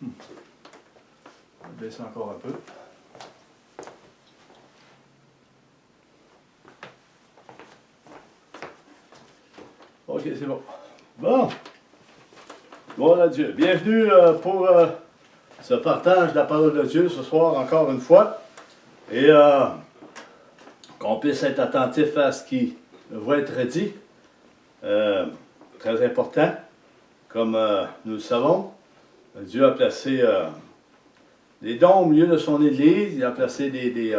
On va baisser encore un peu. Ok, c'est bon. Bon. Gloire à Dieu. Bienvenue pour ce partage de la parole de Dieu ce soir, encore une fois. Et qu'on puisse être attentif à ce qui va être dit. Très important. Comme nous le savons, Dieu a placé des dons au milieu de son Église. Il a placé des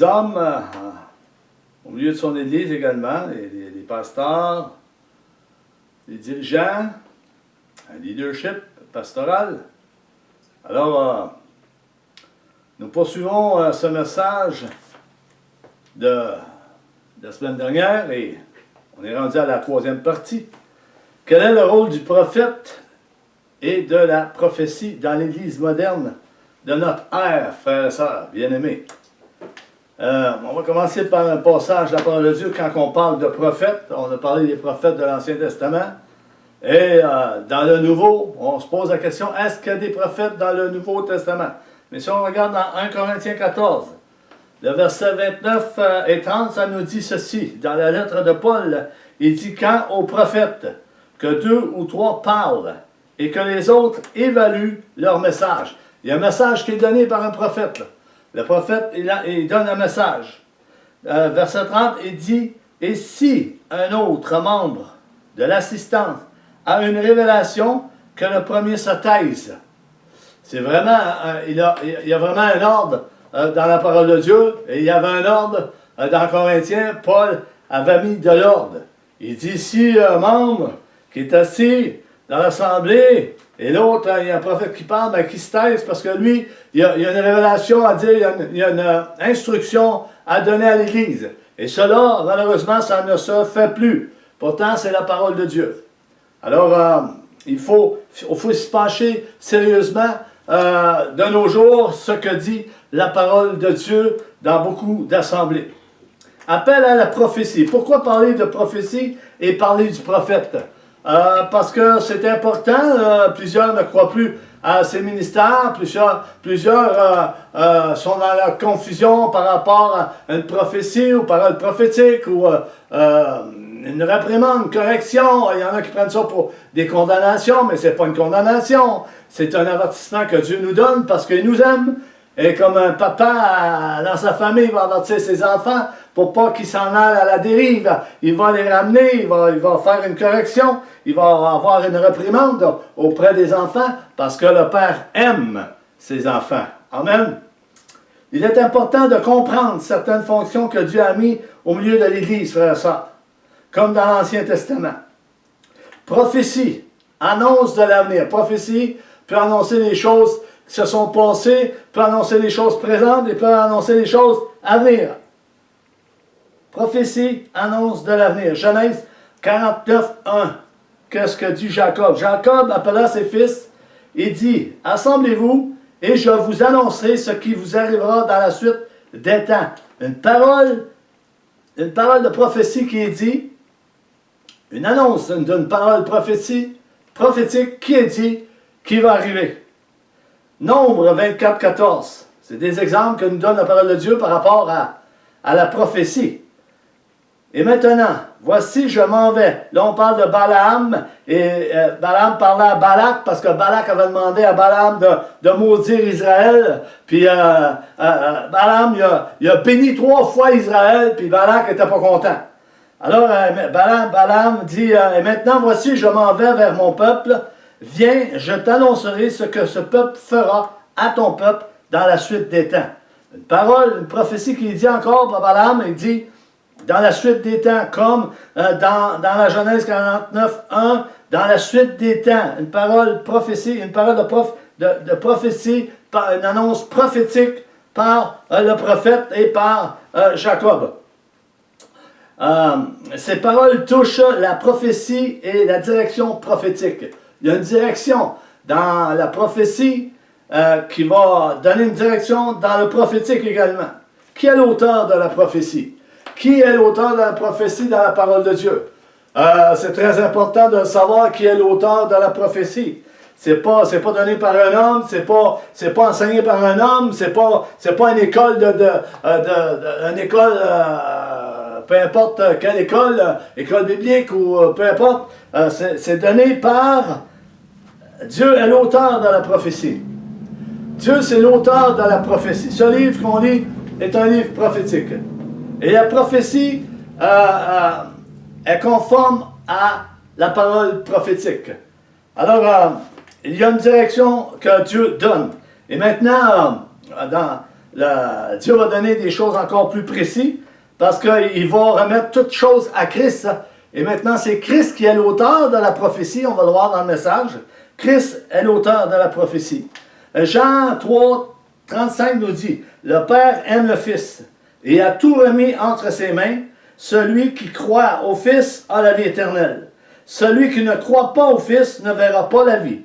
hommes au milieu de son Église également, des pasteurs, des dirigeants, un leadership pastoral. Alors, nous poursuivons ce message de la semaine dernière et on est rendu à la troisième partie. Quel est le rôle du prophète et de la prophétie dans l'Église moderne de notre ère, frères et sœurs, bien-aimés? On va commencer par un passage de la parole de Dieu. Quand on parle de prophètes, on a parlé des prophètes de l'Ancien Testament. Et dans le Nouveau, on se pose la question, est-ce qu'il y a des prophètes dans le Nouveau Testament? Mais si on regarde dans 1 Corinthiens 14, le verset 29 et 30, ça nous dit ceci. Dans la lettre de Paul, il dit, quand aux prophètes, que 2 ou 3 parlent et que les autres évaluent leur message. Il y a un message qui est donné par un prophète. Là. Le prophète, il donne un message. Verset 30, il dit, « Et si un autre membre de l'assistance a une révélation, que le premier se taise. » C'est vraiment, il y a vraiment un ordre dans la parole de Dieu, et il y avait un ordre dans Corinthiens, Paul avait mis de l'ordre. Il dit, si un membre qui est assis dans l'assemblée, et l'autre, il y a un prophète qui parle, mais qui se taise parce que lui, il y a une révélation à dire, il y a une instruction à donner à l'Église. Et cela, malheureusement, ça ne se fait plus. Pourtant, c'est la parole de Dieu. Alors, il faut se pencher sérieusement de nos jours ce que dit la parole de Dieu dans beaucoup d'assemblées. Appel à la prophétie. Pourquoi parler de prophétie et parler du prophète? Parce que c'est important, plusieurs ne croient plus à ces ministères, plusieurs sont dans la confusion par rapport à une prophétie ou parole prophétique ou une réprimande, une correction. Il y en a qui prennent ça pour des condamnations, mais ce n'est pas une condamnation, c'est un avertissement que Dieu nous donne parce qu'il nous aime. Et comme un papa dans sa famille va avertir ses enfants pour pas qu'ils s'en aillent à la dérive, il va les ramener, il va faire une correction, il va avoir une réprimande auprès des enfants parce que le Père aime ses enfants. Amen. Il est important de comprendre certaines fonctions que Dieu a mises au milieu de l'Église, frères et sœurs, comme dans l'Ancien Testament. Prophétie, annonce de l'avenir. Prophétie peut annoncer les choses qui se sont passées, peut annoncer les choses présentes et peut annoncer les choses à venir. Prophétie, annonce de l'avenir. Genèse 49, 1. Qu'est-ce que dit Jacob? Jacob appela ses fils et dit, « Assemblez-vous et je vous annoncerai ce qui vous arrivera dans la suite des temps. » Une parole de prophétie qui est dit, une annonce d'une parole prophétique qui est dit, qui va arriver. Nombre 24, 14. C'est des exemples que nous donne la parole de Dieu par rapport à la prophétie. Et maintenant, voici, je m'en vais. Là, on parle de Balaam, et Balaam parlait à Balak, parce que Balak avait demandé à Balaam de maudire Israël. Puis Balaam, il a béni 3 fois Israël, puis Balak n'était pas content. Alors, Balaam dit, et maintenant, voici, je m'en vais vers mon peuple. Viens, je t'annoncerai ce que ce peuple fera à ton peuple dans la suite des temps. Une parole, une prophétie qui dit encore par Balaam, il dit, dans la suite des temps, comme dans la Genèse 49, 1, dans la suite des temps, une parole prophétie, une parole de prophétie, une annonce prophétique par le prophète et par Jacob. Ces paroles touchent la prophétie et la direction prophétique. Il y a une direction dans la prophétie qui va donner une direction dans le prophétique également. Qui est l'auteur de la prophétie? Qui est l'auteur de la prophétie dans la parole de Dieu? C'est très important de savoir qui est l'auteur de la prophétie. C'est pas donné par un homme, c'est pas enseigné par un homme, c'est pas une école une école, peu importe quelle école, école biblique ou peu importe, c'est donné par Dieu est l'auteur de la prophétie. Dieu, c'est l'auteur de la prophétie. Ce livre qu'on lit est un livre prophétique. Et la prophétie est conforme à la parole prophétique. Alors, il y a une direction que Dieu donne. Et maintenant, Dieu va donner des choses encore plus précises parce qu'il va remettre toutes choses à Christ. Et maintenant, c'est Christ qui est l'auteur de la prophétie. On va le voir dans le message. Christ est l'auteur de la prophétie. Jean 3, 35 nous dit, « Le Père aime le Fils et a tout remis entre ses mains. Celui qui croit au Fils a la vie éternelle. Celui qui ne croit pas au Fils ne verra pas la vie.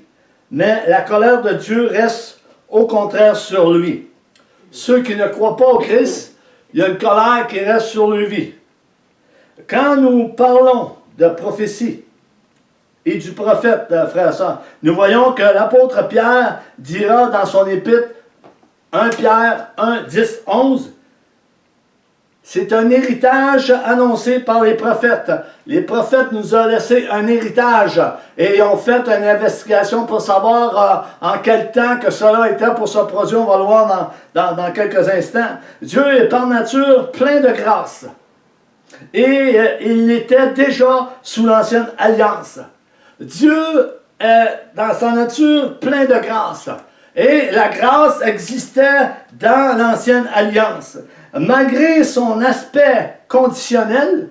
Mais la colère de Dieu reste au contraire sur lui. » Ceux qui ne croient pas au Christ, il y a une colère qui reste sur leur vie. Quand nous parlons de prophétie et du prophète, frères et sœurs, nous voyons que l'apôtre Pierre dira dans son épître 1 Pierre 1, 10, 11, c'est un héritage annoncé par les prophètes. Les prophètes nous ont laissé un héritage et ils ont fait une investigation pour savoir en quel temps que cela était pour se produire. On va le voir dans quelques instants. Dieu est par nature plein de grâce. Et il était déjà sous l'ancienne alliance. Dieu est dans sa nature plein de grâce. Et la grâce existait dans l'ancienne alliance. Malgré son aspect conditionnel,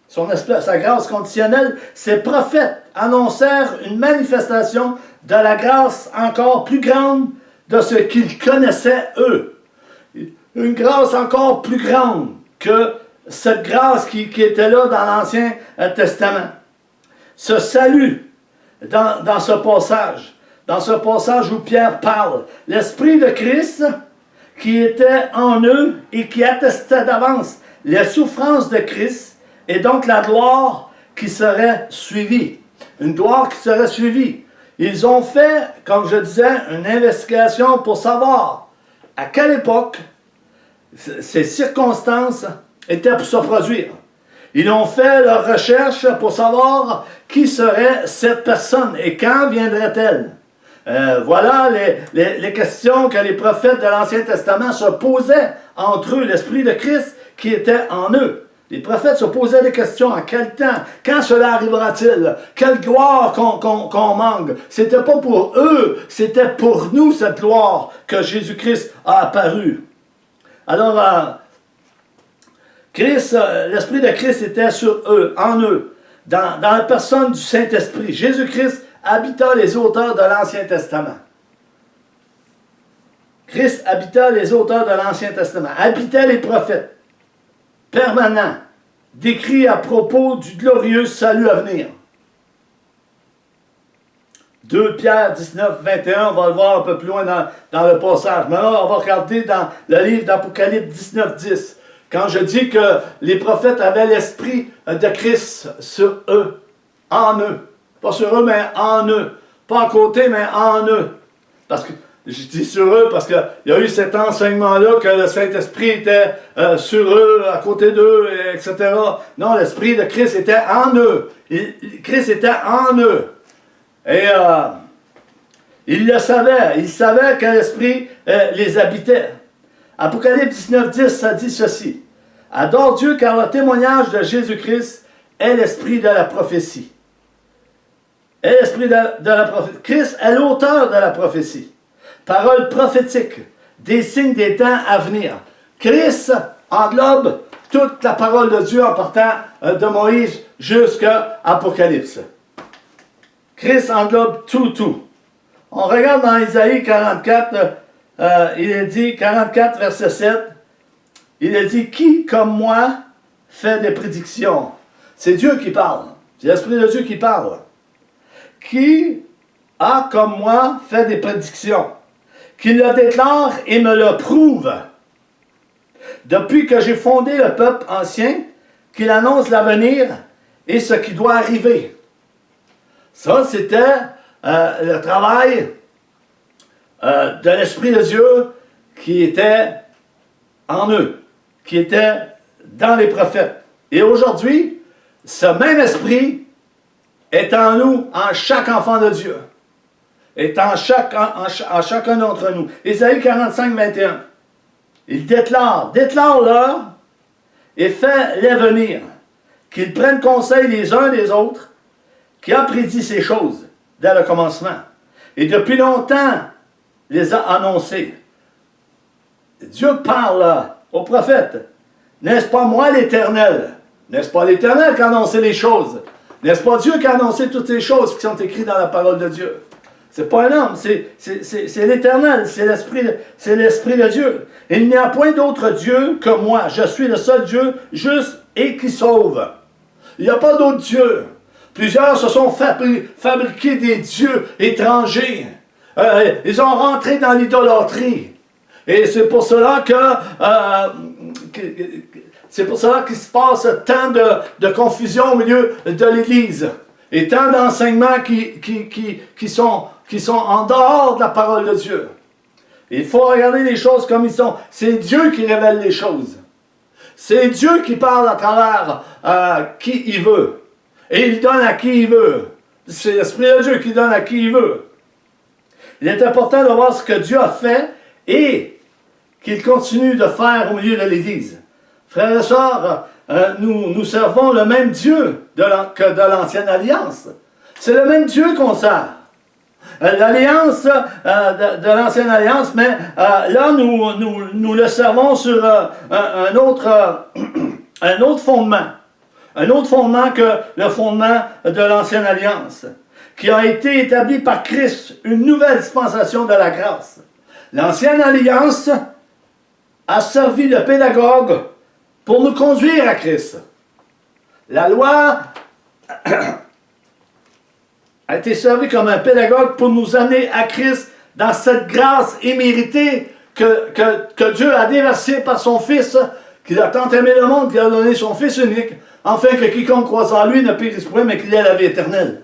sa grâce conditionnelle, ces prophètes annoncèrent une manifestation de la grâce encore plus grande de ce qu'ils connaissaient eux. Une grâce encore plus grande que cette grâce qui était là dans l'Ancien Testament. Ce salut dans ce passage où Pierre parle, l'Esprit de Christ qui était en eux et qui attestait d'avance les souffrances de Christ et donc la gloire qui serait suivie. Une gloire qui serait suivie. Ils ont fait, comme je disais, une investigation pour savoir à quelle époque ces circonstances étaient pour se produire. Ils ont fait leur recherche pour savoir qui serait cette personne et quand viendrait-elle. Voilà les questions que les prophètes de l'Ancien Testament se posaient entre eux, l'Esprit de Christ qui était en eux. Les prophètes se posaient des questions. À quel temps? Quand cela arrivera-t-il? Quelle gloire qu'on manque? C'était pas pour eux, c'était pour nous cette gloire que Jésus-Christ a apparu. Alors, l'Esprit de Christ était sur eux, en eux, dans la personne du Saint-Esprit. Jésus-Christ habita les auteurs de l'Ancien Testament. Christ habita les auteurs de l'Ancien Testament, habitait les prophètes, permanents, décrits à propos du glorieux salut à venir. 2 Pierre 19, 21, on va le voir un peu plus loin dans le passage. Maintenant, on va regarder dans le livre d'Apocalypse 19, 10. Quand je dis que les prophètes avaient l'Esprit de Christ sur eux, en eux. Pas sur eux, mais en eux. Pas à côté, mais en eux. Parce que, je dis sur eux parce qu'il y a eu cet enseignement-là que le Saint-Esprit était sur eux, à côté d'eux, etc. Non, l'Esprit de Christ était en eux. Christ était en eux. Et il le savait. Il savait que l'Esprit les habitait. Apocalypse 19, 10, ça dit ceci. « Adore Dieu car le témoignage de Jésus-Christ est l'esprit de la prophétie. » Est l'esprit de la prophétie. Christ est l'auteur de la prophétie. Parole prophétique, des signes des temps à venir. Christ englobe toute la parole de Dieu en partant de Moïse jusqu'à Apocalypse. Christ englobe tout. On regarde dans Isaïe 44, il est dit, 44 verset 7, il est dit, qui comme moi fait des prédictions? C'est Dieu qui parle. C'est l'Esprit de Dieu qui parle. Qui a comme moi fait des prédictions? Qui le déclare et me le prouve. Depuis que j'ai fondé le peuple ancien, qu'il annonce l'avenir et ce qui doit arriver. Ça, c'était le travail de l'Esprit de Dieu qui était en eux, qui était dans les prophètes. Et aujourd'hui, ce même esprit est en nous, en chaque enfant de Dieu, est en chacun d'entre nous. Ésaïe 45, 21. Il déclare-leur et fait-les venir, qu'ils prennent conseil les uns des autres, qui a prédit ces choses dès le commencement, et depuis longtemps les a annoncées. Dieu parle aux prophètes. N'est-ce pas moi l'Éternel? N'est-ce pas l'Éternel qui a annoncé les choses? N'est-ce pas Dieu qui a annoncé toutes les choses qui sont écrites dans la parole de Dieu? C'est pas un homme, c'est l'Éternel, c'est l'Esprit de Dieu. Il n'y a point d'autre Dieu que moi. Je suis le seul Dieu juste et qui sauve. Il n'y a pas d'autre Dieu. Plusieurs se sont fabriqués des dieux étrangers. Ils ont rentré dans l'idolâtrie. Et c'est pour cela qu'il se passe tant de confusion au milieu de l'Église. Et tant d'enseignements qui sont en dehors de la parole de Dieu. Il faut regarder les choses comme ils sont. C'est Dieu qui révèle les choses. C'est Dieu qui parle à travers qui il veut. Et il donne à qui il veut. C'est l'Esprit de Dieu qui donne à qui il veut. Il est important de voir ce que Dieu a fait et qu'il continue de faire au milieu de l'Église. Frères et sœurs, nous servons le même Dieu que de l'Ancienne Alliance. C'est le même Dieu qu'on sert. L'Alliance de l'Ancienne Alliance, mais là, nous le servons sur un autre fondement. Un autre fondement que le fondement de l'Ancienne Alliance, qui a été établi par Christ, une nouvelle dispensation de la grâce. L'Ancienne Alliance a servi de pédagogue pour nous conduire à Christ. La loi a été servie comme un pédagogue pour nous amener à Christ dans cette grâce imméritée que Dieu a déversée par son Fils, qu'il a tant aimé le monde, qu'il a donné son Fils unique, afin que quiconque croise en lui ne périsse point, mais qu'il ait la vie éternelle.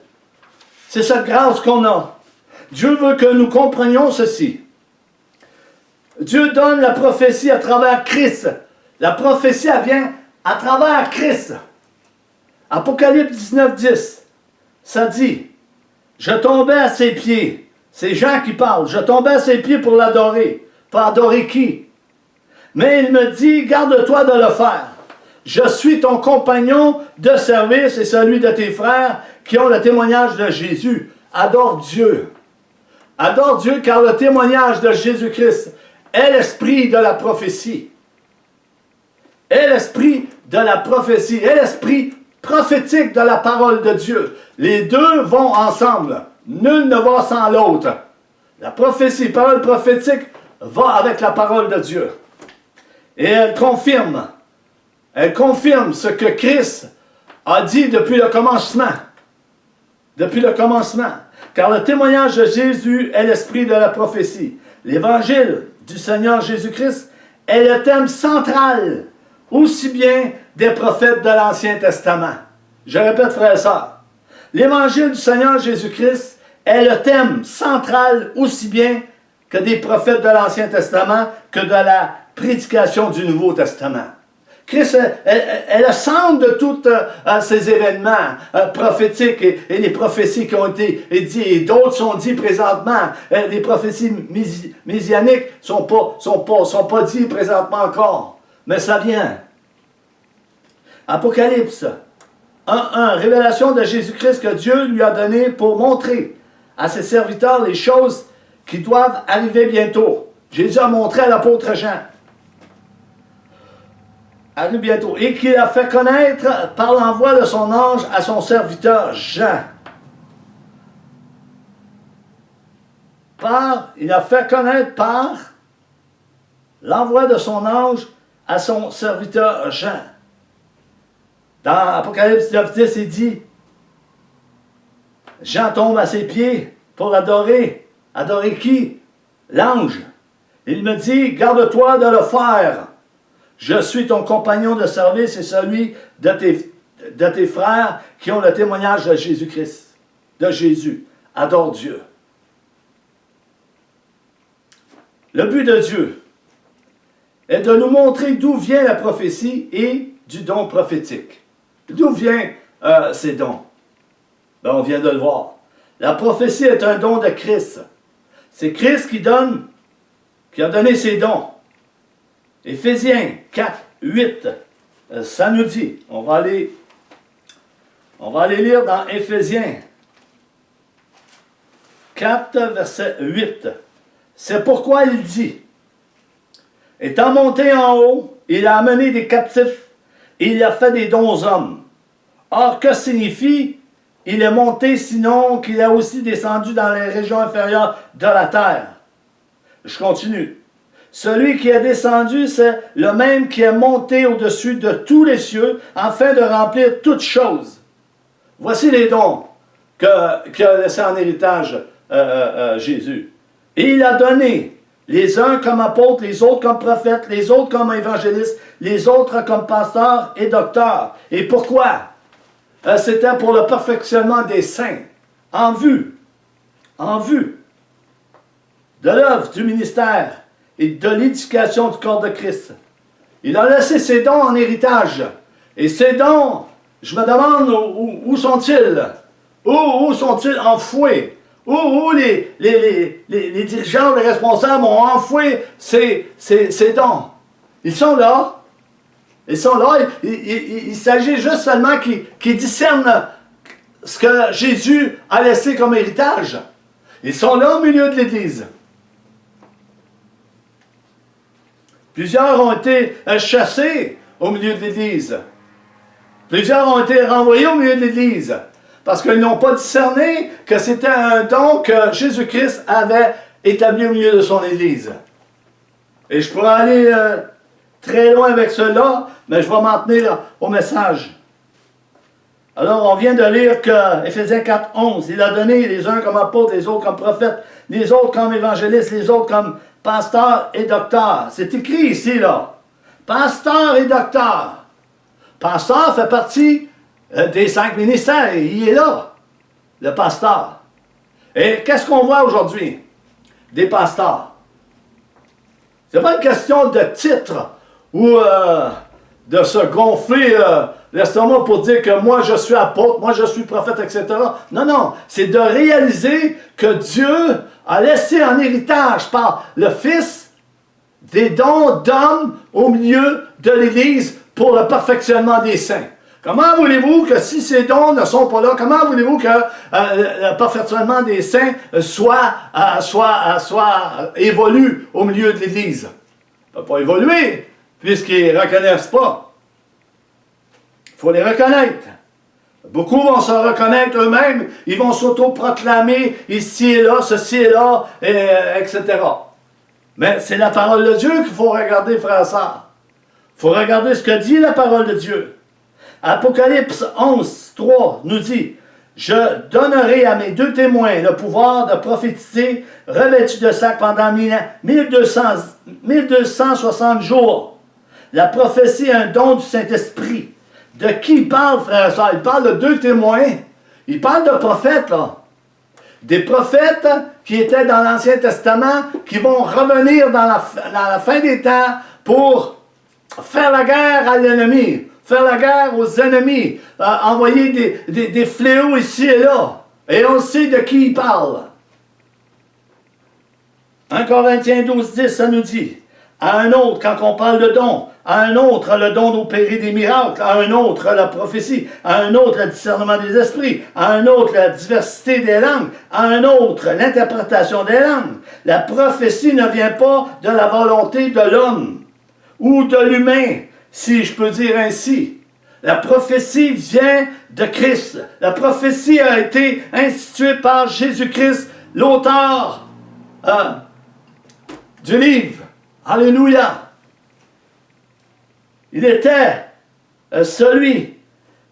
C'est cette grâce qu'on a. Dieu veut que nous comprenions ceci. Dieu donne la prophétie à travers Christ. La prophétie, elle vient à travers Christ. Apocalypse 19, 10. Ça dit, je tombais à ses pieds. C'est Jean qui parle. Je tombais à ses pieds pour l'adorer. Pour adorer qui? Mais il me dit, garde-toi de le faire. Je suis ton compagnon de service et celui de tes frères qui ont le témoignage de Jésus. Adore Dieu. Adore Dieu car le témoignage de Jésus-Christ est l'esprit de la prophétie. Est l'esprit de la prophétie. Est l'esprit prophétique de la parole de Dieu. Les deux vont ensemble. Nul ne va sans l'autre. La prophétie, parole prophétique, va avec la parole de Dieu. Et elle confirme ce que Christ a dit depuis le commencement. Depuis le commencement. Car le témoignage de Jésus est l'esprit de la prophétie. L'évangile du Seigneur Jésus-Christ est le thème central, aussi bien des prophètes de l'Ancien Testament. Je répète, frères et sœurs, l'évangile du Seigneur Jésus-Christ est le thème central, aussi bien que des prophètes de l'Ancien Testament, que de la prédication du Nouveau Testament. Christ est le centre de tous ces événements prophétiques et les prophéties qui ont été dites, et d'autres sont dites présentement. Les prophéties messianiques sont pas dites présentement encore, mais ça vient. Apocalypse 1.1, révélation de Jésus-Christ que Dieu lui a donné pour montrer à ses serviteurs les choses qui doivent arriver bientôt. Jésus a montré à l'apôtre Jean. Arrive bientôt. Et qu'il a fait connaître par l'envoi de son ange à son serviteur Jean. Il a fait connaître par l'envoi de son ange à son serviteur Jean. Dans Apocalypse 9.10, il dit, Jean tombe à ses pieds pour l'adorer. Adorer qui? L'ange. Il me dit, garde-toi de le faire. Je suis ton compagnon de service et celui de tes frères qui ont le témoignage de Jésus-Christ, de Jésus. adore Dieu. Le but de Dieu est de nous montrer d'où vient la prophétie et du don prophétique. D'où viennent ces dons? Ben, on vient de le voir. La prophétie est un don de Christ. C'est Christ qui a donné ses dons. Éphésiens 4, 8, ça nous dit, on va aller lire dans Éphésiens 4, verset 8. C'est pourquoi il dit, étant monté en haut, il a amené des captifs et il a fait des dons aux hommes. Or, que signifie, il est monté sinon qu'il est aussi descendu dans les régions inférieures de la terre? Je continue. Celui qui est descendu, c'est le même qui est monté au-dessus de tous les cieux, afin de remplir toutes choses. Voici les dons qu'a laissé en héritage Jésus. Et il a donné les uns comme apôtres, les autres comme prophètes, les autres comme évangélistes, les autres comme pasteurs et docteurs. Et pourquoi? C'était pour le perfectionnement des saints, en vue de l'œuvre du ministère et de l'éducation du corps de Christ. Il a laissé ses dons en héritage. Et ces dons, je me demande où sont-ils? Où sont-ils enfouis? Où les dirigeants, les responsables ont enfoui ces dons? Ils sont là. Ils sont là. Il s'agit juste seulement qu'ils discernent ce que Jésus a laissé comme héritage. Ils sont là au milieu de l'Église. Plusieurs ont été chassés au milieu de l'Église. Plusieurs ont été renvoyés au milieu de l'Église. Parce qu'ils n'ont pas discerné que c'était un don que Jésus-Christ avait établi au milieu de son Église. Et je pourrais aller très loin avec cela, mais je vais m'en tenir au message. Alors, on vient de lire que Éphésiens 4, 11, il a donné les uns comme apôtres, les autres comme prophètes, les autres comme évangélistes, les autres comme pasteurs et docteurs. C'est écrit ici, là. Pasteur et docteur. Pasteur fait partie des 5 ministères. Il est là, le pasteur. Et qu'est-ce qu'on voit aujourd'hui? Des pasteurs. C'est pas une question de titre ou de se gonfler l'estomac pour dire que moi je suis apôtre, moi je suis prophète, etc. Non, non. C'est de réaliser que Dieu a laissé en héritage par le Fils des dons d'hommes au milieu de l'Église pour le perfectionnement des saints. Comment voulez-vous que si ces dons ne sont pas là, comment voulez-vous que le perfectionnement des saints soit évolue au milieu de l'Église? Il ne peut pas évoluer puisqu'ils ne reconnaissent pas. Il faut les reconnaître. Beaucoup vont se reconnaître eux-mêmes, ils vont s'auto-proclamer ici et là, ceci et là, etc. Mais c'est la parole de Dieu qu'il faut regarder, frères et sœurs. Il faut regarder ce que dit la parole de Dieu. Apocalypse 11, 3 nous dit, « Je donnerai à mes 2 témoins le pouvoir de prophétiser revêtus de sac pendant 1260 jours. La prophétie est un don du Saint-Esprit. » De qui il parle, frère et sœur? Il parle de 2 témoins. Il parle de prophètes, là. Des prophètes qui étaient dans l'Ancien Testament, qui vont revenir dans la fin des temps pour faire la guerre à l'ennemi, faire la guerre aux ennemis, envoyer des fléaux ici et là. Et on sait de qui il parle. 1 Corinthiens 12, 10, ça nous dit, à un autre, quand on parle de don, à un autre le don d'opérer des miracles, à un autre la prophétie, à un autre le discernement des esprits, à un autre la diversité des langues, à un autre l'interprétation des langues. La prophétie ne vient pas de la volonté de l'homme ou de l'humain, si je peux dire ainsi. La prophétie vient de Christ. La prophétie a été instituée par Jésus-Christ, l'auteur du livre. Alléluia! Il était celui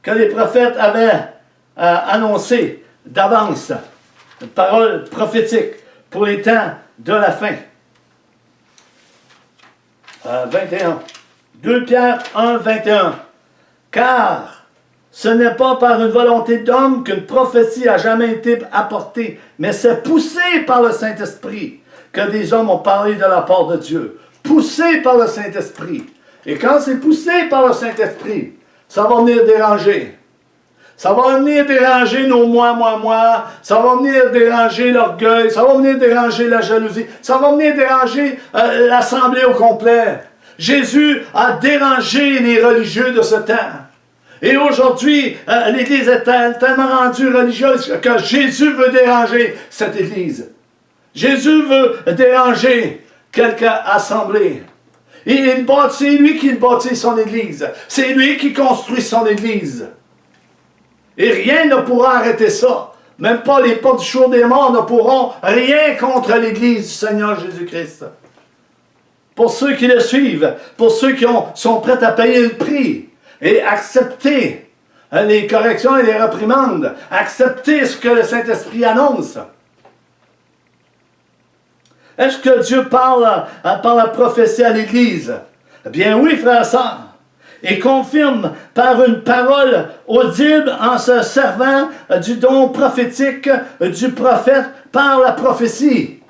que les prophètes avaient annoncé d'avance, une parole prophétique pour les temps de la fin. 21. 2 Pierre 1, 21. Car Ce n'est pas par une volonté d'homme qu'une prophétie a jamais été apportée, mais c'est poussé par le Saint-Esprit que des hommes ont parlé de la part de Dieu. Poussé par le Saint-Esprit. Et quand c'est poussé par le Saint-Esprit, ça va venir déranger. Ça va venir déranger nos moi. Ça va venir déranger l'orgueil. Ça va venir déranger la jalousie. Ça va venir déranger l'assemblée au complet. Jésus a dérangé les religieux de ce temps. Et aujourd'hui, l'Église est tellement rendue religieuse que Jésus veut déranger cette Église. Jésus veut déranger quelque assemblée. Et c'est lui qui bâtit son Église. C'est lui qui construit son Église. Et rien ne pourra arrêter ça. Même pas les portes du jour des morts ne pourront rien contre l'Église du Seigneur Jésus-Christ. Pour ceux qui le suivent, pour ceux qui sont prêts à payer le prix et accepter les corrections et les réprimandes, accepter ce que le Saint-Esprit annonce. Est-ce que Dieu parle par la prophétie à l'Église? Eh bien oui, frères et sœurs. Et confirme par une parole audible en se servant du don prophétique du prophète par la prophétie.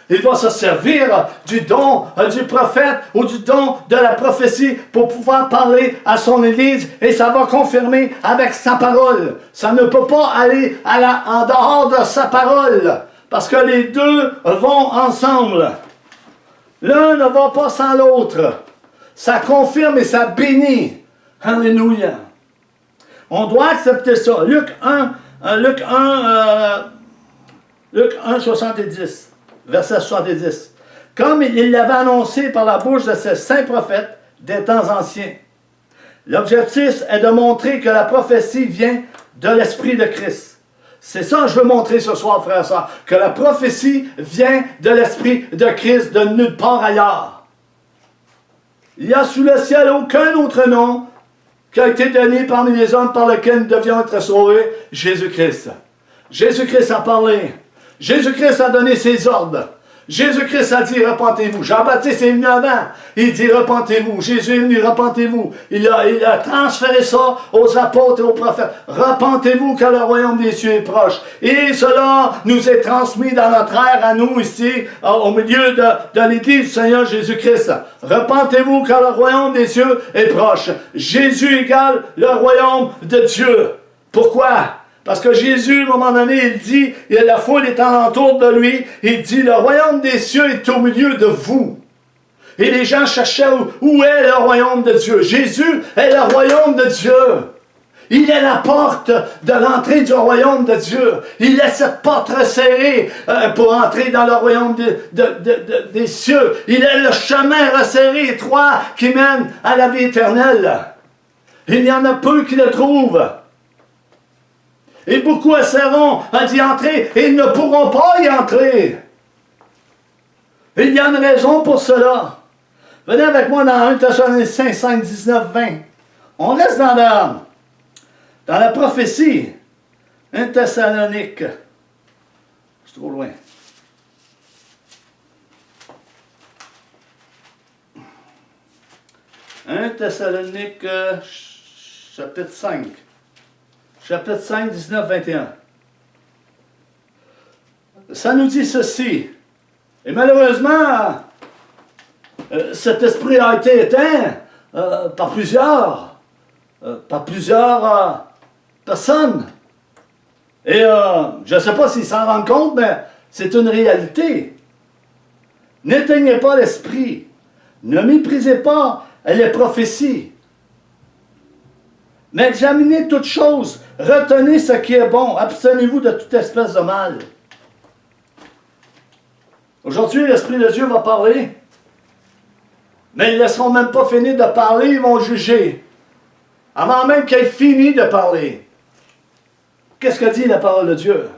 Il va se servir du don du prophète ou du don de la prophétie pour pouvoir parler à son Église et ça va confirmer avec sa parole. Ça ne peut pas aller en dehors de sa parole parce que les deux vont ensemble. L'un ne va pas sans l'autre. Ça confirme et ça bénit. Alléluia. On doit accepter ça. Luc 1, 70. Verset 70. Comme il l'avait annoncé par la bouche de ces saints prophètes des temps anciens. L'objectif est de montrer que la prophétie vient de l'Esprit de Christ. C'est ça que je veux montrer ce soir, frères et sœurs, que la prophétie vient de l'Esprit de Christ, de nulle part ailleurs. Il n'y a sous le ciel aucun autre nom qui a été donné parmi les hommes par lequel nous devions être sauvés, Jésus-Christ. Jésus-Christ a parlé. Jésus-Christ a donné ses ordres. Jésus-Christ a dit, repentez-vous. Jean-Baptiste est venu avant. Il dit, repentez-vous. Jésus est venu, repentez-vous. Il a transféré ça aux apôtres et aux prophètes. Repentez-vous car le royaume des cieux est proche. Et cela nous est transmis dans notre ère à nous ici, au milieu de l'Église du Seigneur Jésus-Christ. Repentez-vous car le royaume des cieux est proche. Jésus égale le royaume de Dieu. Pourquoi? Parce que Jésus, à un moment donné, il dit, et la foule est alentour de lui, il dit, le royaume des cieux est au milieu de vous. Et les gens cherchaient où est le royaume de Dieu. Jésus est le royaume de Dieu. Il est la porte de l'entrée du royaume de Dieu. Il est cette porte resserrée pour entrer dans le royaume des cieux. Il est le chemin resserré, étroit, qui mène à la vie éternelle. Il y en a peu qui le trouvent. Et beaucoup essaieront d'y entrer et ils ne pourront pas y entrer. Il y a une raison pour cela. Venez avec moi dans 1 Thessaloniciens 5, 19, 20. On reste dans la prophétie. 1 Thessalonique. Je suis trop loin. « 1 Thessalonique, chapitre 5. Chapitre 5, 19, 21. Ça nous dit ceci. Et malheureusement, cet esprit a été éteint par plusieurs personnes. Et je ne sais pas s'ils s'en rendent compte, mais c'est une réalité. N'éteignez pas l'esprit. Ne méprisez pas les prophéties. Mais examinez toutes choses, retenez ce qui est bon, abstenez-vous de toute espèce de mal. Aujourd'hui, l'Esprit de Dieu va parler, mais ils ne laisseront même pas finir de parler, ils vont juger, avant même qu'ils aient fini de parler. Qu'est-ce que dit la parole de Dieu?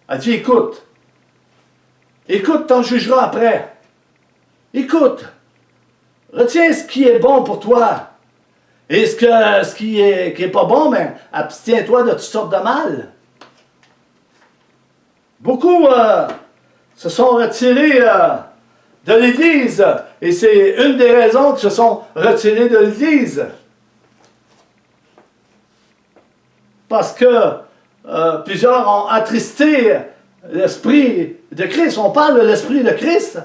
Elle dit, écoute, t'en jugeras après. Écoute, retiens ce qui est bon pour toi. Et ce qui est pas bon, mais abstiens-toi de toutes sortes de mal. Beaucoup se sont retirés de l'Église. Et c'est une des raisons qu'ils se sont retirés de l'Église. parce que plusieurs ont attristé l'Esprit de Christ. On parle de l'Esprit de Christ.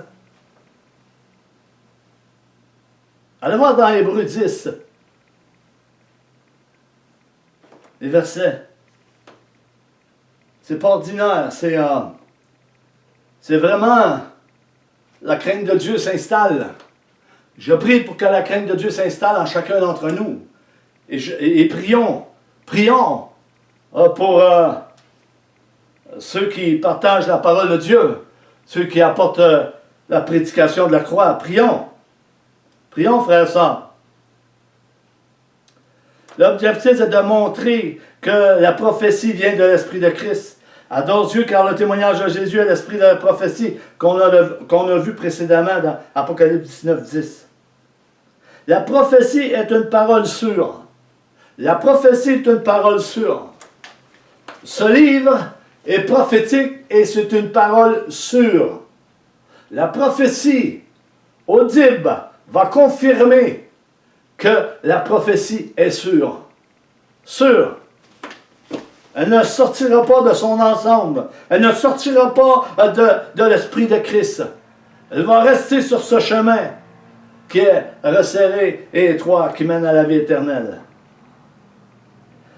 Allez voir dans Hébreux 10, les versets. C'est pas ordinaire, c'est vraiment la crainte de Dieu s'installe. Je prie pour que la crainte de Dieu s'installe en chacun d'entre nous. Et prions pour ceux qui partagent la parole de Dieu, ceux qui apportent la prédication de la croix. Prions, frères et sœurs. L'objectif est de montrer que la prophétie vient de l'Esprit de Christ. Adore Dieu, car le témoignage de Jésus est l'esprit de la prophétie qu'on a vu précédemment dans Apocalypse 19, 10. La prophétie est une parole sûre. La prophétie est une parole sûre. Ce livre est prophétique et c'est une parole sûre. La prophétie audible va confirmer que la prophétie est sûre. Sûre. Elle ne sortira pas de son ensemble. Elle ne sortira pas de l'Esprit de Christ. Elle va rester sur ce chemin qui est resserré et étroit, qui mène à la vie éternelle.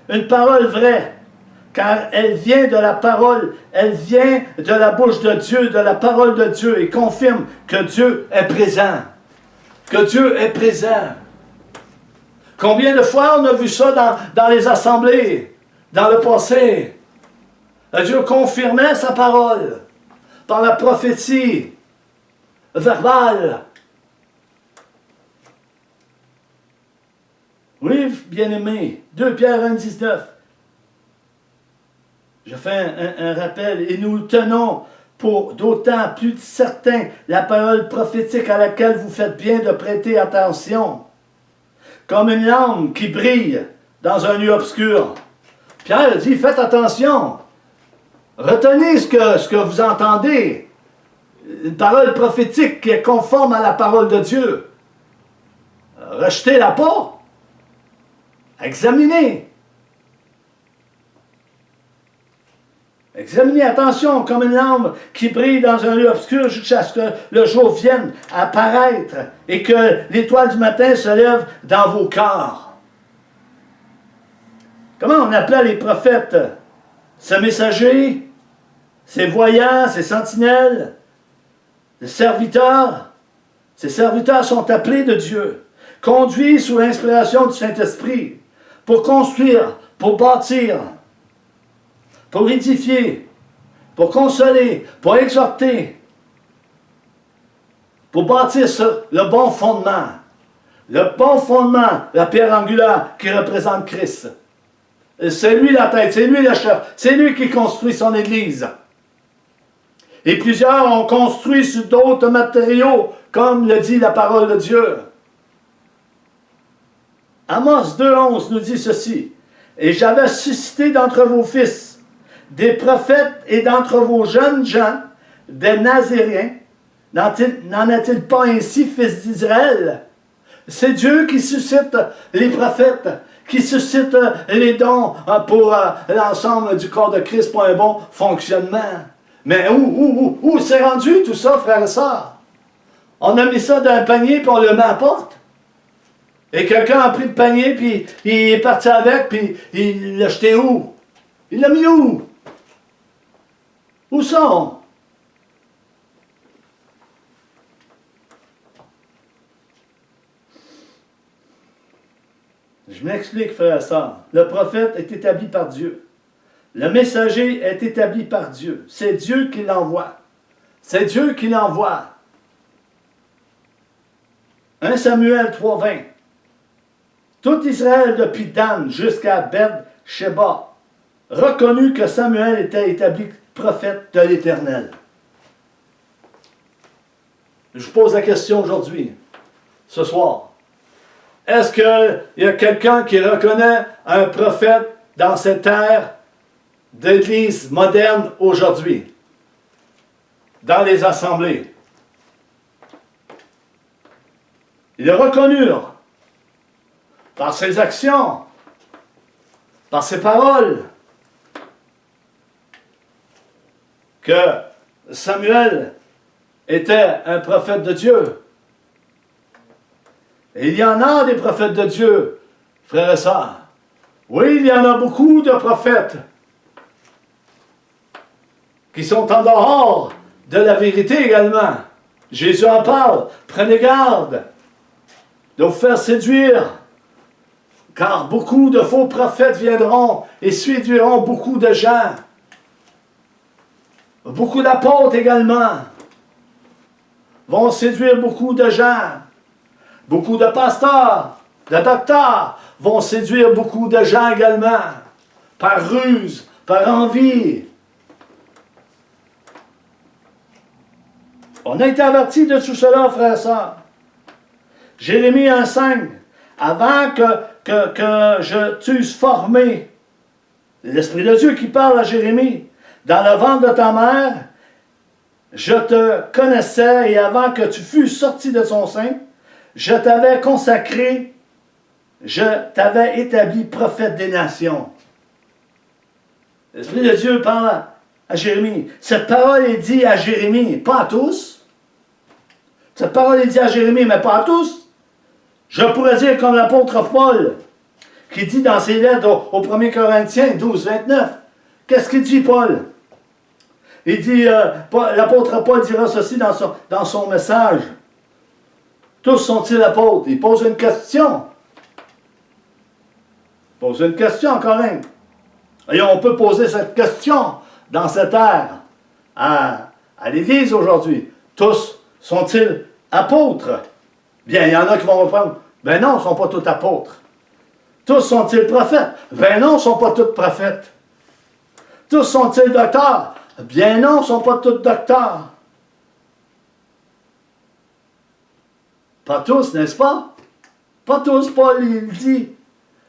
Une parole vraie, car elle vient de la parole, elle vient de la bouche de Dieu, de la parole de Dieu, et confirme que Dieu est présent. Que Dieu est présent. Combien de fois on a vu ça dans les assemblées, dans le passé? Dieu confirmait sa parole par la prophétie verbale. Oui, bien-aimé, 2 Pierre 1, 19. Je fais un rappel. Et nous tenons pour d'autant plus certain la parole prophétique à laquelle vous faites bien de prêter attention. Comme une lampe qui brille dans un lieu obscur. Pierre dit, faites attention. Retenez ce que vous entendez. Une parole prophétique qui est conforme à la parole de Dieu. Rejetez-la pas. Examinez. Examinez, attention, comme une lampe qui brille dans un lieu obscur jusqu'à ce que le jour vienne apparaître et que l'étoile du matin se lève dans vos cœurs. Comment on appelait les prophètes? Ces messagers, ces voyants, ces sentinelles, ces serviteurs. Ces serviteurs sont appelés de Dieu, conduits sous l'inspiration du Saint-Esprit, pour construire, pour bâtir, pour édifier, pour consoler, pour exhorter, pour bâtir sur le bon fondement. Le bon fondement, la pierre angulaire qui représente Christ. C'est lui la tête, c'est lui le chef, c'est lui qui construit son Église. Et plusieurs ont construit sur d'autres matériaux, comme le dit la parole de Dieu. Amos 2,11 nous dit ceci. Et j'avais suscité d'entre vos fils des prophètes et d'entre vos jeunes gens, des Naziréens. N'en est-il pas ainsi, fils d'Israël? C'est Dieu qui suscite les prophètes, qui suscite les dons pour l'ensemble du corps de Christ pour un bon fonctionnement. Mais où c'est rendu tout ça, frères et sœurs? On a mis ça dans un panier puis on le met à la porte. Et quelqu'un a pris le panier puis il est parti avec puis il l'a jeté où? Il l'a mis où? Où sont? Je m'explique, frère et sœur. Le prophète est établi par Dieu. Le messager est établi par Dieu. C'est Dieu qui l'envoie. C'est Dieu qui l'envoie. 1 Samuel 3,20. Tout Israël depuis Dan jusqu'à Beth-Sheba reconnut que Samuel était établi prophète de l'Éternel. Je vous pose la question aujourd'hui, ce soir. Est-ce qu'il y a quelqu'un qui reconnaît un prophète dans cette ère d'église moderne aujourd'hui? Dans les assemblées. Il est reconnu par ses actions, par ses paroles que Samuel était un prophète de Dieu. Et il y en a des prophètes de Dieu, frères et sœurs. Oui, il y en a beaucoup de prophètes qui sont en dehors de la vérité également. Jésus en parle. Prenez garde de vous faire séduire, car beaucoup de faux prophètes viendront et séduiront beaucoup de gens. Beaucoup d'apôtres également vont séduire beaucoup de gens. Beaucoup de pasteurs, de docteurs vont séduire beaucoup de gens également, par ruse, par envie. On a été avertis de tout cela, frères et sœurs. Jérémie 1,5. Avant que je t'eusse formé, l'Esprit de Dieu qui parle à Jérémie, dans le ventre de ta mère, je te connaissais et avant que tu fusses sorti de son sein, je t'avais consacré, je t'avais établi prophète des nations. L'Esprit de Dieu parle à Jérémie. Cette parole est dite à Jérémie, pas à tous. Cette parole est dite à Jérémie, mais pas à tous. Je pourrais dire comme l'apôtre Paul, qui dit dans ses lettres au 1 Corinthiens 12, 29. Qu'est-ce qu'il dit, Paul? Il dit, l'apôtre Paul dira ceci dans son message. Tous sont-ils apôtres? Il pose une question. Il pose une question quand même. Et on peut poser cette question dans cette ère à l'Église aujourd'hui. Tous sont-ils apôtres? Bien, il y en a qui vont répondre, ben non, ils ne sont pas tous apôtres. Tous sont-ils prophètes? Ben non, ils ne sont pas tous prophètes. Tous sont-ils docteurs? Bien non, ils ne sont pas tous docteurs. Pas tous, n'est-ce pas? Pas tous, Paul il dit.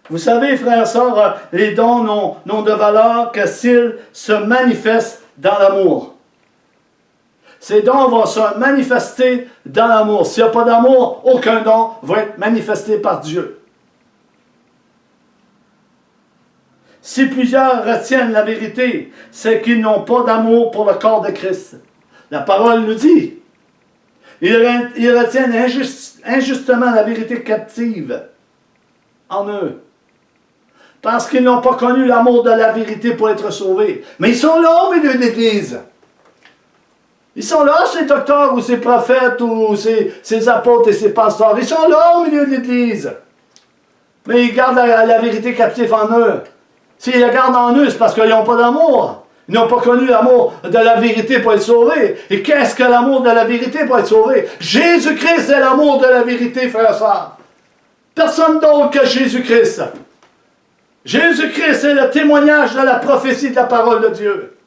Vous savez, frères et sœurs, les dons n'ont de valeur que s'ils se manifestent dans l'amour. Ces dons vont se manifester dans l'amour. S'il n'y a pas d'amour, aucun don va être manifesté par Dieu. Si plusieurs retiennent la vérité, c'est qu'ils n'ont pas d'amour pour le corps de Christ. La parole nous dit. Ils retiennent injustement la vérité captive en eux. Parce qu'ils n'ont pas connu l'amour de la vérité pour être sauvés. Mais ils sont là au milieu de l'Église. Ils sont là, ces docteurs ou ces prophètes ou ces apôtres et ces pasteurs. Ils sont là au milieu de l'Église. Mais ils gardent la vérité captive en eux. S'ils la gardent en eux, c'est parce qu'ils n'ont pas d'amour. Ils n'ont pas connu l'amour de la vérité pour être sauvés. Et qu'est-ce que l'amour de la vérité pour être sauvé? Jésus-Christ est l'amour de la vérité, frère et sœur. Personne d'autre que Jésus-Christ. Jésus-Christ est le témoignage de la prophétie de la parole de Dieu.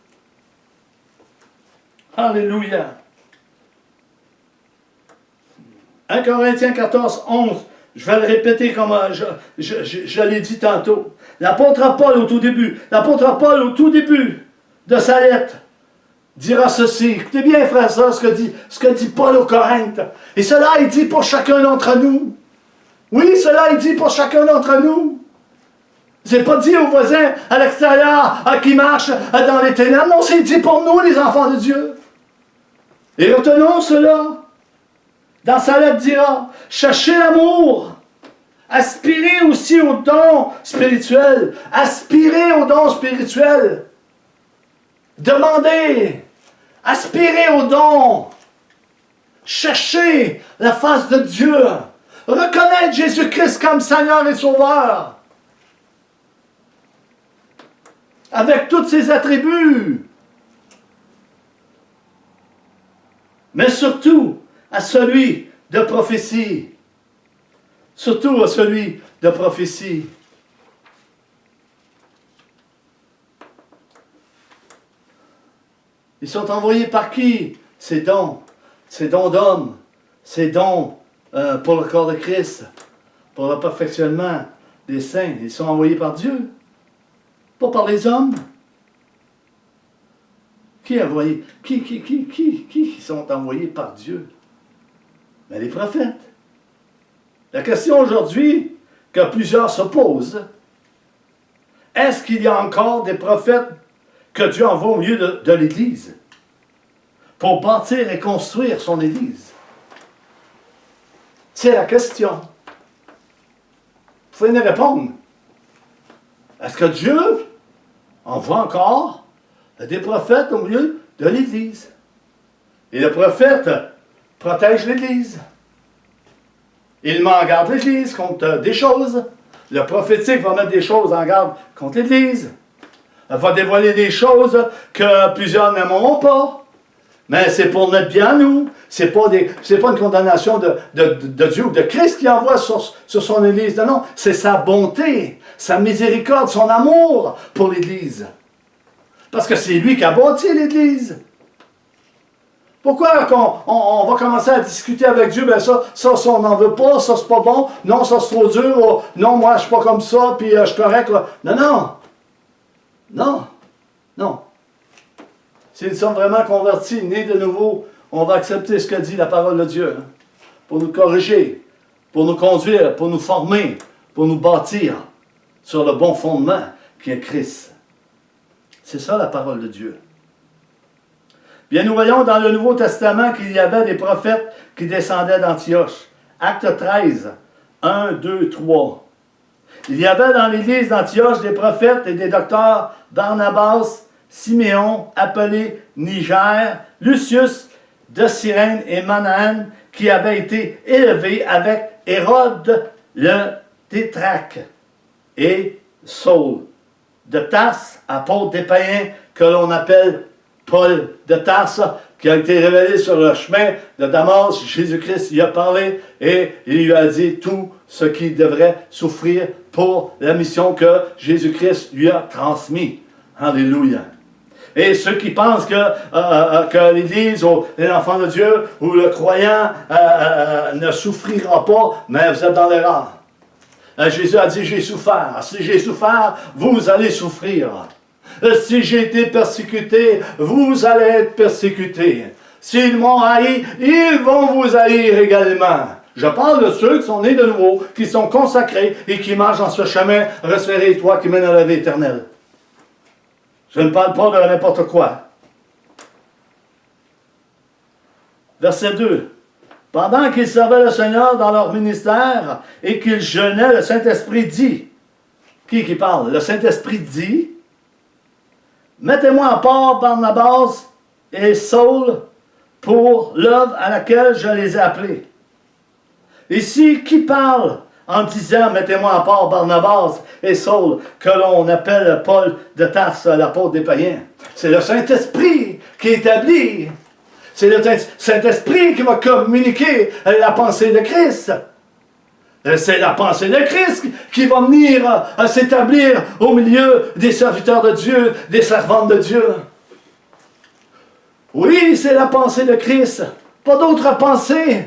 Alléluia. 1 Corinthiens 14, 11. Je vais le répéter comme je l'ai dit tantôt. L'apôtre Paul au tout début de sa lettre dira ceci. Écoutez bien, frère, ça, ce que dit Paul aux Corinthes. Et cela, il dit pour chacun d'entre nous. Oui, cela, il dit pour chacun d'entre nous. C'est pas dit aux voisins à l'extérieur qui marchent dans les ténèbres. Non, c'est dit pour nous, les enfants de Dieu. Et retenons cela. Dans sa lettre dira, cherchez l'amour. Aspirez aussi aux dons spirituels. Aspirez aux dons spirituels. Demandez. Aspirez aux dons. Cherchez la face de Dieu. Reconnaître Jésus-Christ comme Seigneur et Sauveur. Avec tous ses attributs. Mais surtout, à celui de prophétie. Surtout à celui de prophétie. Ils sont envoyés par qui? Ces dons d'hommes, ces dons pour le corps de Christ, pour le perfectionnement des saints. Ils sont envoyés par Dieu, pas par les hommes. Qui a envoyé? Qui sont envoyés par Dieu? Ben, les prophètes. La question aujourd'hui que plusieurs se posent, Est-ce qu'il y a encore des prophètes que Dieu envoie au milieu de l'Église pour bâtir et construire son Église? C'est la question. Vous pouvez nous répondre. Est-ce que Dieu envoie encore des prophètes au milieu de l'Église? Et le prophète protège l'Église. Il met en garde l'Église contre des choses. Le prophétique va mettre des choses en garde contre l'Église. Elle va dévoiler des choses que plusieurs n'aimeront pas. Mais c'est pour notre bien à nous. C'est pas une condamnation de Dieu ou de Christ qui envoie sur son Église. Non, c'est sa bonté, sa miséricorde, son amour pour l'Église. Parce que c'est lui qui a bâti l'Église. Pourquoi on va commencer à discuter avec Dieu, ben ça on n'en veut pas, ça c'est pas bon, non, ça c'est trop dur, oh, non, moi je suis pas comme ça, puis je suis correct. Là. Non. Si nous sommes vraiment convertis, nés de nouveau, on va accepter ce que dit la parole de Dieu, hein, pour nous corriger, pour nous conduire, pour nous former, pour nous bâtir sur le bon fondement qui est Christ. C'est ça la parole de Dieu. Bien, nous voyons dans le Nouveau Testament qu'il y avait des prophètes qui descendaient d'Antioche. Acte 13, 1, 2, 3. Il y avait dans l'église d'Antioche des prophètes et des docteurs Barnabas, Siméon, appelé Niger, Lucius de Cyrène et Manaen, qui avaient été élevés avec Hérode le Tétrarque, et Saul de Tarse, apôtre des païens, que l'on appelle Paul de Tarse, qui a été révélé sur le chemin de Damas. Jésus-Christ y a parlé et il lui a dit tout ce qu'il devrait souffrir pour la mission que Jésus-Christ lui a transmise. Alléluia. Et ceux qui pensent que l'Église ou l'enfant de Dieu ou le croyant ne souffrira pas, mais vous êtes dans l'erreur. Jésus a dit, j'ai souffert. Si j'ai souffert, vous allez souffrir. Si j'ai été persécuté, vous allez être persécutés. S'ils m'ont haï, ils vont vous haïr également. Je parle de ceux qui sont nés de nouveau, qui sont consacrés et qui marchent dans ce chemin resserré étroit qui mène à la vie éternelle. Je ne parle pas de n'importe quoi. Verset 2. Pendant qu'ils servaient le Seigneur dans leur ministère et qu'ils jeûnaient, le Saint-Esprit dit. Qui parle? Le Saint-Esprit dit, mettez-moi à part Barnabas et Saul pour l'œuvre à laquelle je les ai appelés. Ici, qui parle en disant, mettez-moi à part Barnabas et Saul, que l'on appelle Paul de Tarse, l'apôtre des païens? C'est le Saint-Esprit qui établit. C'est le Saint-Esprit qui va communiquer la pensée de Christ. C'est la pensée de Christ qui va venir s'établir au milieu des serviteurs de Dieu, des servantes de Dieu. Oui, c'est la pensée de Christ. Pas d'autre pensée.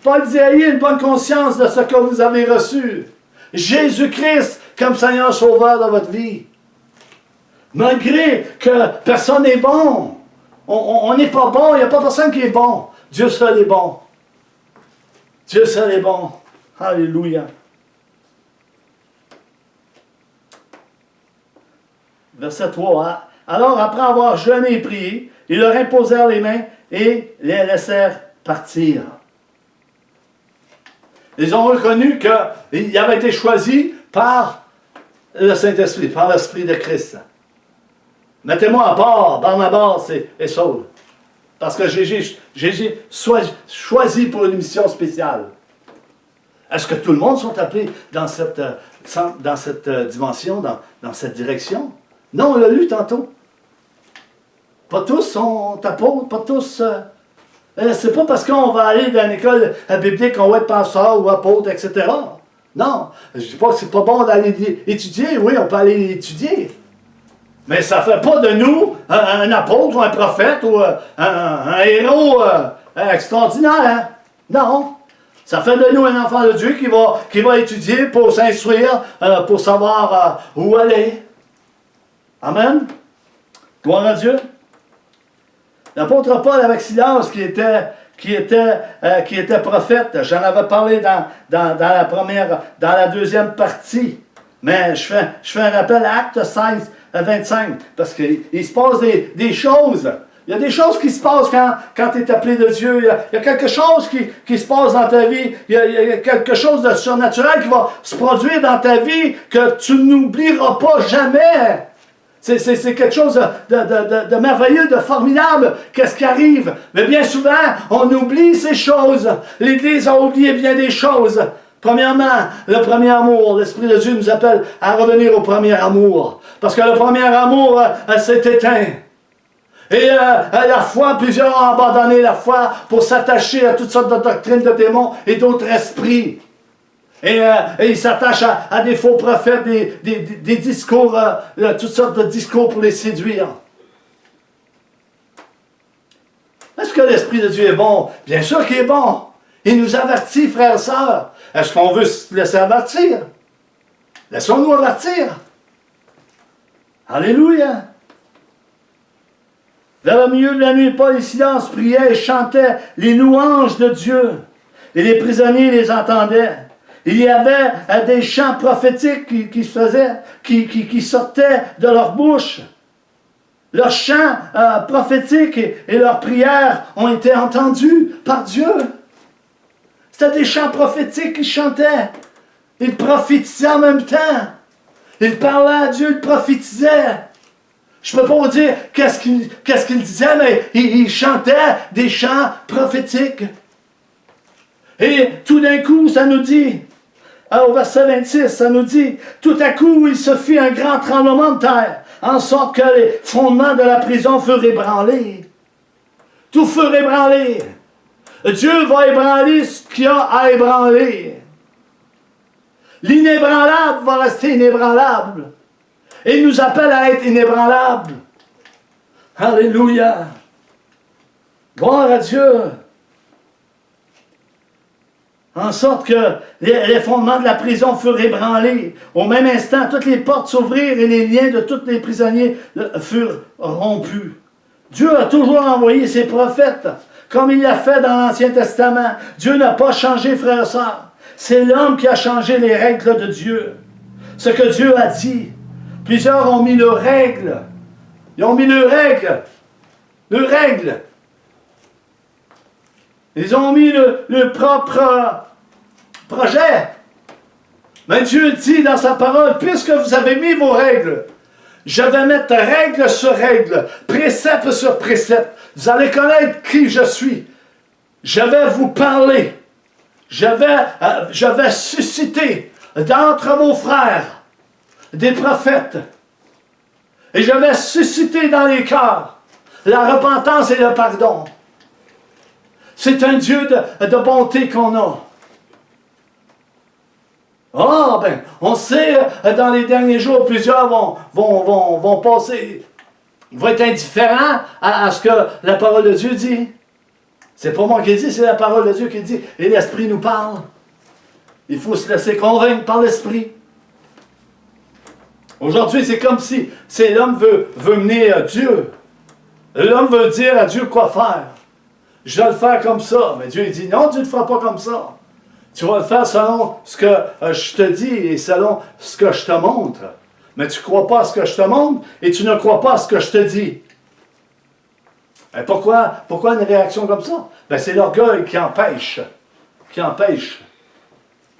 Paul dit, ayez une bonne conscience de ce que vous avez reçu. Jésus-Christ comme Seigneur Sauveur de votre vie. Malgré que personne n'est bon. On n'est pas bon, il n'y a pas personne qui est bon. Dieu seul est bon. Dieu seul est bon. Alléluia. Verset 3. Alors, après avoir jeûné et prié, ils leur imposèrent les mains et les laissèrent partir. Ils ont reconnu qu'ils avaient été choisis par le Saint-Esprit, par l'Esprit de Christ. Mettez-moi à part Barnabas et Saul. Parce que j'ai choisi pour une mission spéciale. Est-ce que tout le monde sont appelés dans cette dimension, dans cette direction? Non, on l'a lu tantôt. Pas tous sont apôtres, pas tous... c'est pas parce qu'on va aller dans une école biblique qu'on va être pasteur ou apôtre, etc. Non, je ne dis pas que c'est pas bon d'aller étudier. Oui, on peut aller étudier. Mais ça ne fait pas de nous un apôtre ou un prophète ou un héros extraordinaire. Non. Ça fait de nous un enfant de Dieu qui va étudier pour s'instruire, pour savoir où aller. Amen. Gloire à Dieu. L'apôtre Paul avec Silas qui était prophète, j'en avais parlé dans la deuxième partie Mais je fais un rappel à Acte 16, 25, parce qu'il se passe des choses. Il y a des choses qui se passent quand tu es appelé de Dieu. Il y a quelque chose qui se passe dans ta vie. Il y a quelque chose de surnaturel qui va se produire dans ta vie que tu n'oublieras pas jamais. C'est quelque chose de merveilleux, de formidable. Qu'est-ce qui arrive? Mais bien souvent, on oublie ces choses. L'Église a oublié bien des choses. Premièrement, le premier amour. L'Esprit de Dieu nous appelle à revenir au premier amour. Parce que le premier amour s'est éteint. Et la foi, plusieurs ont abandonné la foi pour s'attacher à toutes sortes de doctrines de démons et d'autres esprits. Et ils s'attachent à des faux prophètes, des discours, toutes sortes de discours pour les séduire. Est-ce que l'Esprit de Dieu est bon? Bien sûr qu'il est bon. Il nous avertit, frères et sœurs. Est-ce qu'on veut se laisser avertir? Laissons-nous avertir. Alléluia. Vers le milieu de la nuit, Paul et Silas priaient et chantaient les louanges de Dieu. Et les prisonniers les entendaient. Il y avait des chants prophétiques qui se faisaient, qui sortaient de leur bouche. Leurs chants prophétiques et leurs prières ont été entendus par Dieu. C'était des chants prophétiques qui chantaient. Ils prophétisaient en même temps. Ils parlaient à Dieu, ils prophétisaient. Je ne peux pas vous dire qu'est-ce qu'il disait, mais il chantait des chants prophétiques. Et tout d'un coup, ça nous dit, au verset 26, ça nous dit, tout à coup, il se fit un grand tremblement de terre, en sorte que les fondements de la prison furent ébranlés. Tout fut ébranlé. Dieu va ébranler ce qu'il y a à ébranler. L'inébranlable va rester inébranlable. Et il nous appelle à être inébranlables. Alléluia. Gloire à Dieu. En sorte que les fondements de la prison furent ébranlés. Au même instant, toutes les portes s'ouvrirent et les liens de tous les prisonniers furent rompus. Dieu a toujours envoyé ses prophètes, comme il l'a fait dans l'Ancien Testament. Dieu n'a pas changé, frères et sœurs. C'est l'homme qui a changé les règles de Dieu. Ce que Dieu a dit. Plusieurs ont mis leurs règles. Ils ont mis leurs règles. Leurs règles. Ils ont mis le propre projet. Mais Dieu dit dans sa parole, puisque vous avez mis vos règles, je vais mettre règle sur règle, précepte sur précepte. Vous allez connaître qui je suis. Je vais vous parler. Je vais susciter d'entre vos frères des prophètes. Et je vais susciter dans les cœurs la repentance et le pardon. C'est un Dieu de bonté qu'on a. Ah, ben, on sait, dans les derniers jours, plusieurs vont passer, ils vont être indifférents à ce que la parole de Dieu dit. C'est pas moi qui le dis, c'est la parole de Dieu qui le dit. Et l'Esprit nous parle. Il faut se laisser convaincre par l'Esprit. Aujourd'hui, c'est comme si l'homme veut mener Dieu. L'homme veut dire à Dieu quoi faire. Je dois le faire comme ça. Mais Dieu dit, non, tu ne le feras pas comme ça. Tu vas le faire selon ce que je te dis et selon ce que je te montre. Mais tu ne crois pas à ce que je te montre et tu ne crois pas à ce que je te dis. Et pourquoi une réaction comme ça? Ben, c'est l'orgueil qui empêche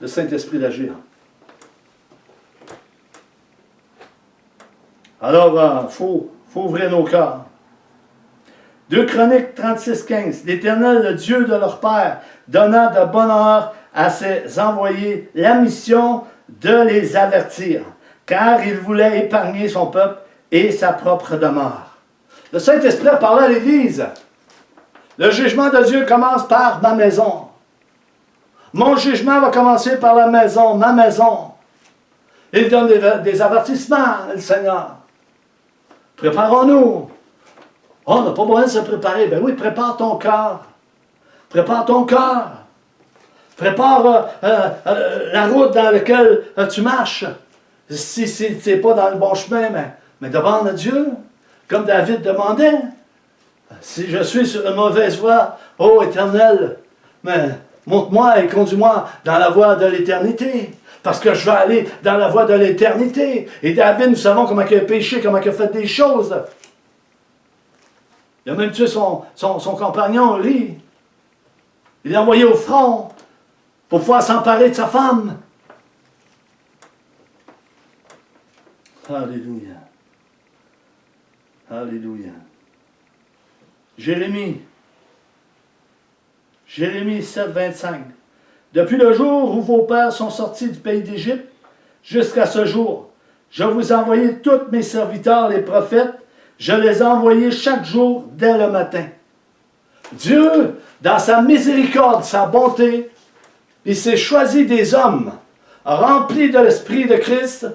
le Saint-Esprit d'agir. Alors, il faut ouvrir nos cœurs. 2 Chroniques 36, 15. L'Éternel, le Dieu de leur père, donna de bonne heure à ses envoyés la mission de les avertir, car il voulait épargner son peuple et sa propre demeure. Le Saint-Esprit a parlé à l'Église. Le jugement de Dieu commence par ma maison. Mon jugement va commencer par la maison, ma maison. Il donne des avertissements, le Seigneur. Préparons-nous. Oh, on n'a pas besoin de se préparer. Ben oui, prépare ton cœur. Prépare ton cœur. Prépare la route dans laquelle tu marches. Si tu n'es pas dans le bon chemin, mais demande à Dieu. Comme David demandait. Si je suis sur une mauvaise voie, ô Éternel, mais montre-moi et conduis-moi dans la voie de l'éternité. parce que je vais aller dans la voie de l'éternité. Et David, nous savons comment il a péché, comment il a fait des choses. Il a même tué son compagnon, Uri. Il l'a envoyé au front pour pouvoir s'emparer de sa femme. Alléluia. Alléluia. Jérémie 7, 25. Depuis le jour où vos pères sont sortis du pays d'Égypte, jusqu'à ce jour, je vous ai envoyé tous mes serviteurs, les prophètes, je les ai envoyés chaque jour dès le matin. Dieu, dans sa miséricorde, sa bonté, il s'est choisi des hommes remplis de l'Esprit de Christ.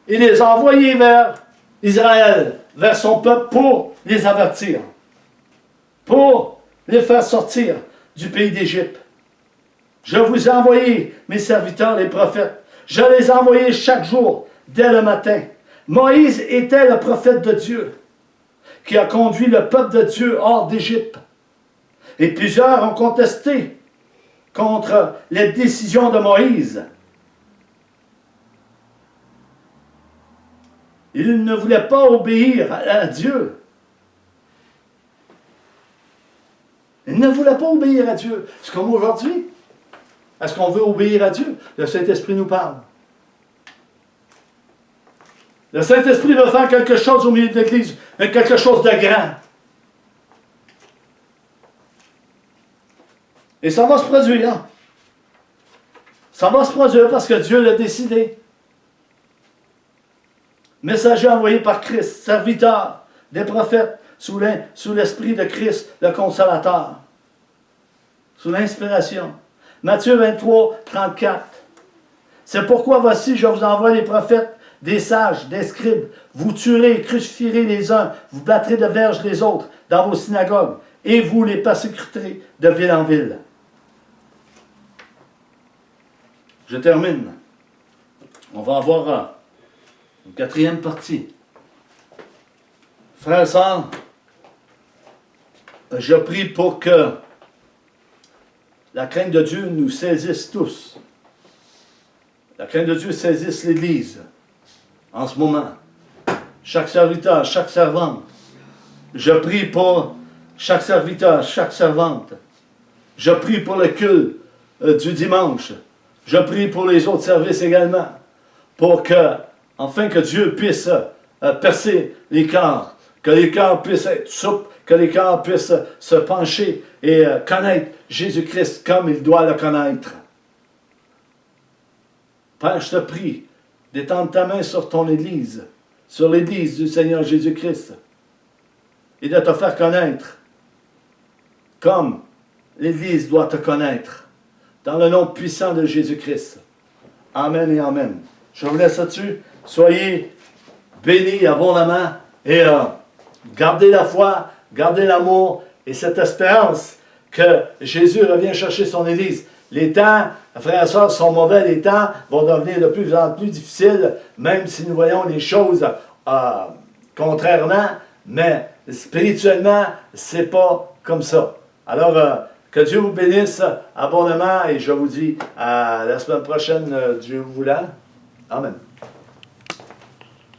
Il les a envoyés vers Israël, vers son peuple, pour les avertir, pour les faire sortir du pays d'Égypte. Je vous ai envoyé mes serviteurs, les prophètes. Je les ai envoyés chaque jour, dès le matin. Moïse était le prophète de Dieu, qui a conduit le peuple de Dieu hors d'Égypte. Et plusieurs ont contesté contre les décisions de Moïse. Il ne voulait pas obéir à Dieu. Il ne voulait pas obéir à Dieu. C'est comme aujourd'hui. Est-ce qu'on veut obéir à Dieu? Le Saint-Esprit nous parle. Le Saint-Esprit veut faire quelque chose au milieu de l'Église, quelque chose de grand. Et ça va se produire. Hein? Ça va se produire parce que Dieu l'a décidé. Messager envoyé par Christ, serviteur des prophètes, sous l'esprit de Christ, le Consolateur. Sous l'inspiration. Matthieu 23, 34. C'est pourquoi voici, je vous envoie les prophètes, des sages, des scribes. Vous tuerez et crucifierez les uns, vous battrez de verges les autres dans vos synagogues, et vous les persécuterez de ville en ville. Je termine. On va avoir une quatrième partie. Frères et sœurs, je prie pour que la crainte de Dieu nous saisisse tous. La crainte de Dieu saisisse l'Église en ce moment. Chaque serviteur, chaque servante. Je prie pour chaque serviteur, chaque servante. Je prie pour le culte du dimanche. Je prie pour les autres services également. Pour que, afin que Dieu puisse percer les cœurs. Que les cœurs puissent être souples. Que les cœurs puissent se pencher et connaître Jésus-Christ comme il doit le connaître. Père, je te prie d'étendre ta main sur ton Église, sur l'Église du Seigneur Jésus-Christ, et de te faire connaître comme l'Église doit te connaître, dans le nom puissant de Jésus-Christ. Amen et Amen. Je vous laisse là-dessus. Soyez bénis abondamment et gardez la foi, gardez l'amour et cette espérance que Jésus revient chercher son Église. Les temps, frères et sœurs, sont mauvais, les temps vont devenir de plus en plus difficiles, même si nous voyons les choses contrairement, mais spirituellement, c'est pas comme ça. Alors, que Dieu vous bénisse abondamment et je vous dis à la semaine prochaine, Dieu voulant. Amen.